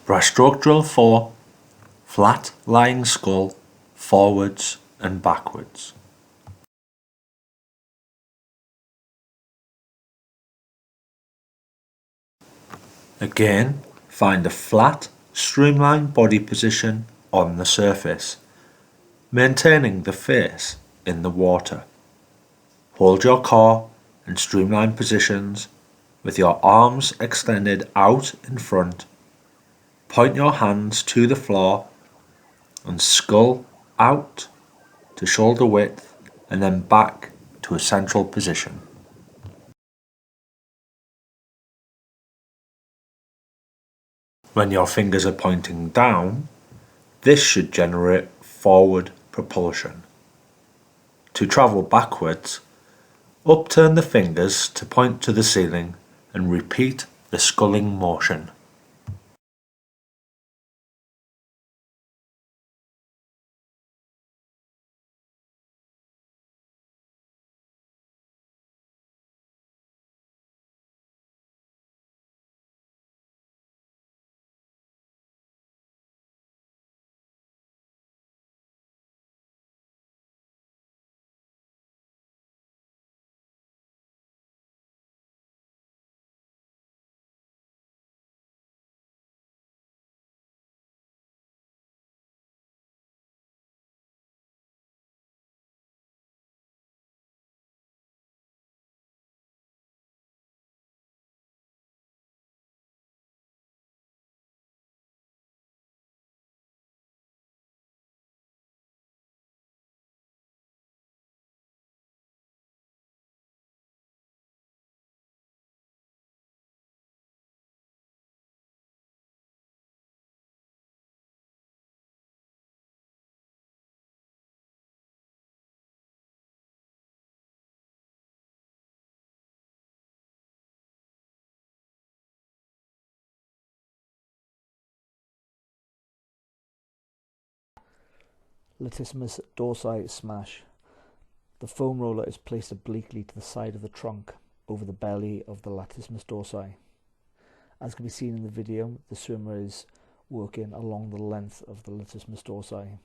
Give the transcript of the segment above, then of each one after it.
Breaststroke drill 4. Flat lying skull, forwards and backwards. Again, find a flat, streamlined body position on the surface, maintaining the face in the water. Hold your core in streamlined positions with your arms extended out in front. Point your hands to the floor and skull out to shoulder width and then back to a central position. When your fingers are pointing down, this should generate forward propulsion. To travel backwards, upturn the fingers to point to the ceiling and repeat the sculling motion. Latissimus dorsi smash. The foam roller is placed obliquely to the side of the trunk over the belly of the latissimus dorsi. As can be seen in the video, the swimmer is working along the length of the latissimus dorsi.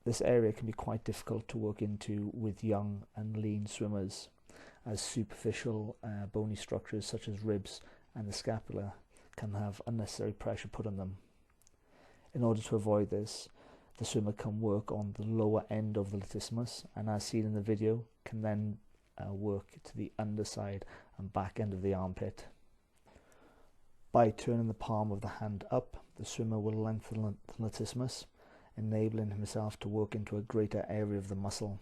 This area can be quite difficult to work into with young and lean swimmers, as superficial bony structures such as ribs and the scapula can have unnecessary pressure put on them. In order to avoid this, the swimmer can work on the lower end of the latissimus, and as seen in the video, can then work to the underside and back end of the armpit. By turning the palm of the hand up, the swimmer will lengthen the latissimus, enabling himself to work into a greater area of the muscle.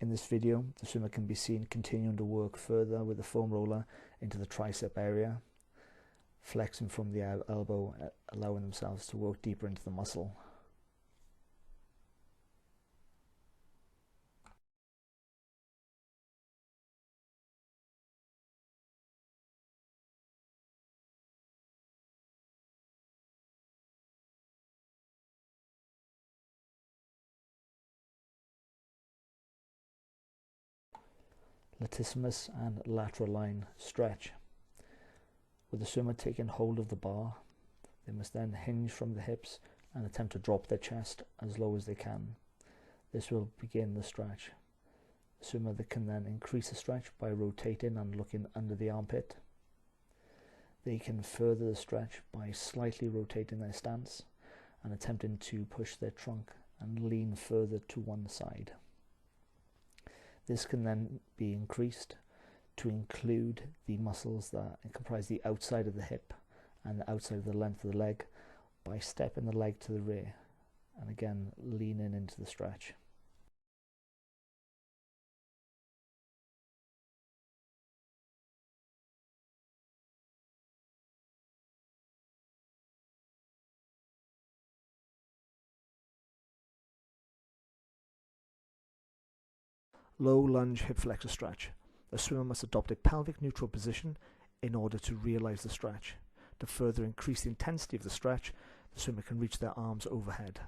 In this video, the swimmer can be seen continuing to work further with the foam roller into the tricep area, flexing from the elbow, allowing themselves to work deeper into the muscle. Latissimus and lateral line stretch. With the swimmer taking hold of the bar, they must then hinge from the hips and attempt to drop their chest as low as they can. This will begin the stretch. The swimmer can then increase the stretch by rotating and looking under the armpit. They can further the stretch by slightly rotating their stance and attempting to push their trunk and lean further to one side. This can then be increased to include the muscles that comprise the outside of the hip and the outside of the length of the leg by stepping the leg to the rear and again leaning into the stretch. Low lunge hip flexor stretch. The swimmer must adopt a pelvic neutral position in order to realize the stretch. To further increase the intensity of the stretch, the swimmer can reach their arms overhead.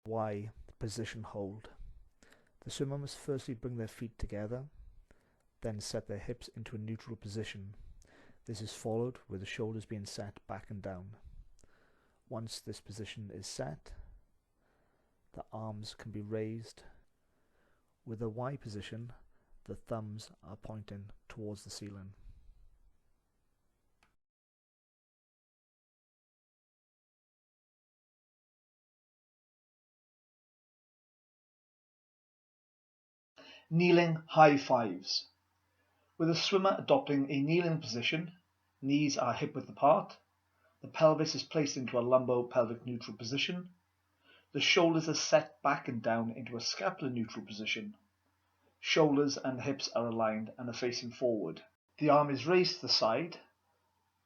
Y position hold. The swimmer must firstly bring their feet together, then set their hips into a neutral position. This is followed with the shoulders being set back and down. Once this position is set, the arms can be raised. With the Y position, the thumbs are pointing towards the ceiling. Kneeling high fives. With a swimmer adopting a kneeling position, knees are hip width apart, the pelvis is placed into a lumbo-pelvic neutral position, the shoulders are set back and down into a scapular neutral position, shoulders and hips are aligned and are facing forward. The arm is raised to the side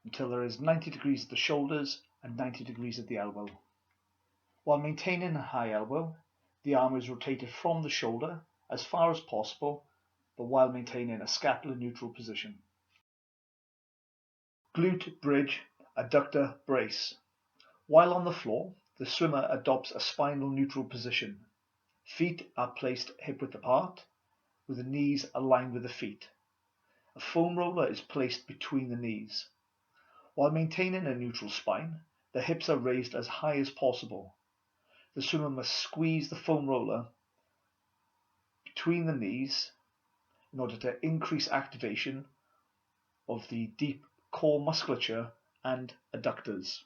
until there is 90 degrees at the shoulders and 90 degrees at the elbow. While maintaining a high elbow, the arm is rotated from the shoulder as far as possible, but while maintaining a scapular neutral position. Glute bridge, adductor brace. While on the floor, the swimmer adopts a spinal neutral position. Feet are placed hip width apart, with the knees aligned with the feet. A foam roller is placed between the knees. While maintaining a neutral spine, the hips are raised as high as possible. The swimmer must squeeze the foam roller between the knees in order to increase activation of the deep core musculature and adductors.